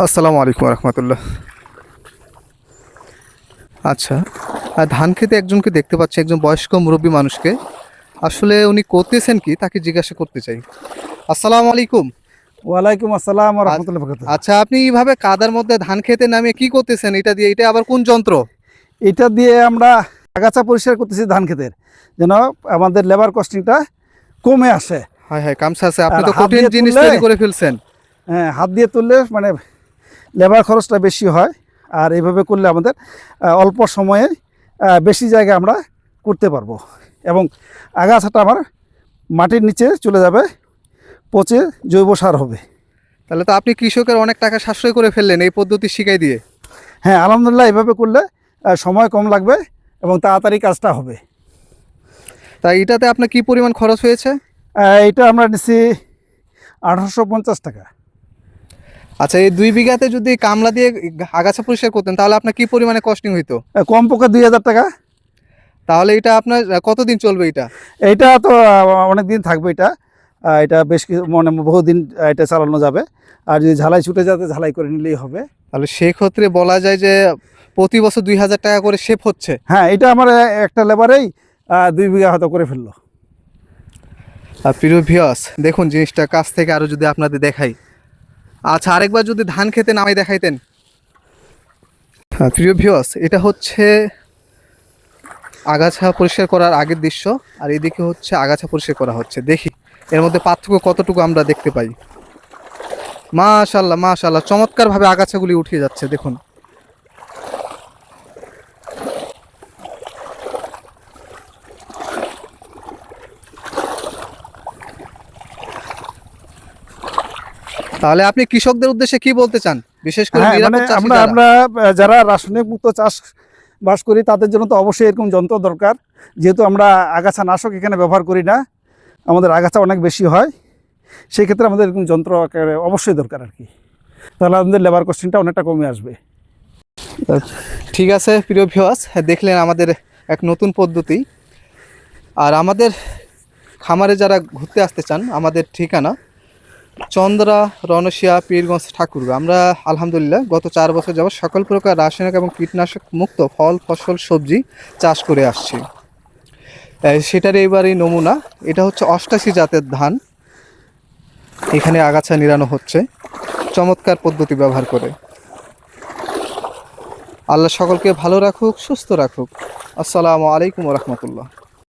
আসসালামু আলাইকুম রহমতুল্লাহ। আচ্ছা, ধান খেতে একজনকে দেখতে পাচ্ছি, একজন বয়স্ক মুরব্বী মানুষকে। আসলে উনি করতেছেন কি তাকে জিজ্ঞাসা করতে চাই। আসসালামু আলাইকুম। ওয়ালাইকুম আসসালাম ওয়া আ- রাহমাতুল্লাহি ওয়া বারাকাতুহু। আচ্ছা, আপনি এইভাবে কাদার মধ্যে ধান খেতে নামিয়ে কি করতেছেন? এটা দিয়ে, এটা আবার কোন যন্ত্র? এটা দিয়ে আমরা আগাছা পরিষ্কার করতেছি ধান ক্ষেতের, যেন আমাদের লেবার কস্টিংটা কমে আসে। হায় হায়, কামসা আছে, আপনি আর তো হাত কঠিন দিয়ে জিনিস তুললে, তৈরি করে ফেলছেন। হ্যাঁ, হাত দিয়ে তুললে মানে লেবার খরচটা বেশি হয়। আর এইভাবে করলে আমাদের অল্প সময়ে বেশি জায়গা আমরা করতে পারবো, এবং আগাছাটা আমার মাটির নিচে চলে যাবে, পচে জৈব সার হবে। তাহলে তো আপনি কৃষকের অনেক টাকা সাশ্রয় করে ফেললেন এই পদ্ধতি শিখাই দিয়ে। হ্যাঁ, আলহামদুলিল্লাহ, এইভাবে করলে সময় কম লাগবে এবং তাড়াতাড়ি কাজটা হবে। তাই এটাতে আপনার কি পরিমাণ খরচ হয়েছে? এটা আমরা নিচ্ছি 1850 টাকা। আচ্ছা, এই 2 বিঘাতে যদি কামলা দিয়ে আগাছা পরিষ্কার করতেন তাহলে আপনার কি পরিমাণে কস্টিং হইতো? কম পক্ষে 2000 টাকা। তাহলে এটা আপনার কতদিন চলবে এটা? এইটা তো অনেক দিন থাকবে। এটা বেশ কিছু বহুদিন এটা চালানো যাবে। আর যদি ঝালাই ছুটে যাতে ঝালাই করে নিলেই হবে। তাহলে সেক্ষেত্রে বলা যায় যে প্রতি বছর 2000 টাকা করে সেভ হচ্ছে। হ্যাঁ, এটা আমার একটা লেবারেই 2 বিঘা হয়তো করে ফেললো। আর প্রিয় ভিউয়ার্স, দেখুন জিনিসটা কাছ থেকে আরও যদি আপনাদের দেখাই। আচ্ছা, আরেকবার যদি ধান খেতে নামাই দেখাইতেন। প্রিয় ভিউয়ার্স, এটা হচ্ছে আগাছা পরিষ্কার করার আগের দৃশ্য, আর এদিকে হচ্ছে আগাছা পরিষ্কার করা হচ্ছে। দেখি এর মধ্যে পার্থক্য কতটুকু আমরা দেখতে পাই। মাশাআল্লাহ মাশাআল্লাহ, চমৎকারভাবে আগাছাগুলি উঠে যাচ্ছে দেখুন। তাহলে আপনি কৃষকদের উদ্দেশ্যে কি বলতে চান, বিশেষ করে হ্যাঁ, নিরাপদ চাষী আমরা যারা? আমরা যারা রাসায়নিক মুক্ত চাষ বাস করি তাদের জন্য তো অবশ্যই এরকম যন্ত্র দরকার। যেহেতু আমরা আগাছা নাশক এখানে ব্যবহার করি না, আমাদের আগাছা অনেক বেশি হয়, সেই ক্ষেত্রে আমাদের এরকম যন্ত্র একেবারে অবশ্যই দরকার আর কি। তাহলে আমাদের লেবার কস্টিংটা অনেকটা কমে আসবে। ঠিক আছে প্রিয় ভিউয়ার্স, দেখলেন আমাদের এক নতুন পদ্ধতি। আর আমাদের খামারে যারা ঘুরতে আসতে চান, আমাদের ঠিকানা চন্দ্রা, রনশিয়া, পীরগঞ্জ, ঠাকুরগাঁও। আমরা আলহামদুলিল্লাহ গত 4 বছর যাবত সকল প্রকার রাসায়নিক এবং কীটনাশক মুক্ত ফল, ফসল, সবজি চাষ করে আসছি। সেটার এবারই নমুনা। এটা হচ্ছে 88 জাতের ধান। এখানে আগাছা নিরানো হচ্ছে চমৎকার পদ্ধতি ব্যবহার করে। আল্লাহ সকলকে ভালো রাখুক, সুস্থ রাখুক। আসসালামু আলাইকুম রহমতুল্লাহ।